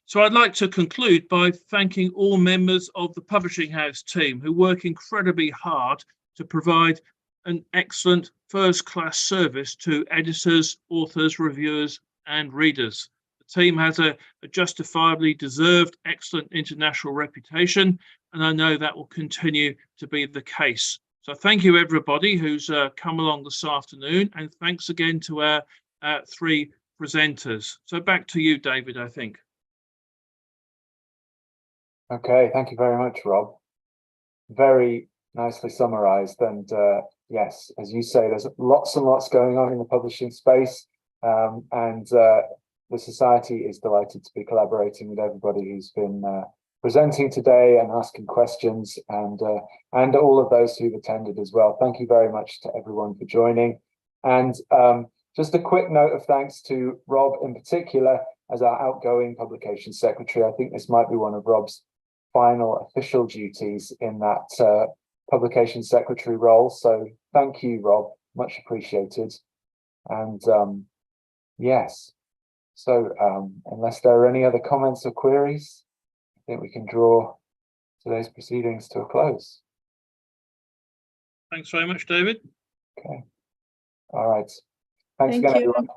So I'd like to conclude by thanking all members of the publishing house team who work incredibly hard to provide an excellent first-class service to editors, authors, reviewers and readers. The team has a justifiably deserved excellent international reputation, and I know that will continue to be the case. So thank you everybody who's come along this afternoon, and thanks again to our 3 presenters. So back to you, David, I think. Okay, thank you very much, Rob. Very nicely summarized, and yes, as you say, there's lots and lots going on in the publishing space, and the Society is delighted to be collaborating with everybody who's been presenting today and asking questions, and all of those who've attended as well. Thank you very much to everyone for joining. And just a quick note of thanks to Rob in particular as our outgoing publication secretary. I think this might be one of Rob's final official duties in that publication secretary role. So thank you, Rob, much appreciated. And yes, so unless there are any other comments or queries, I think we can draw today's proceedings to a close. Thanks very much, David. Okay. All right. Thanks Thank again, you. everyone.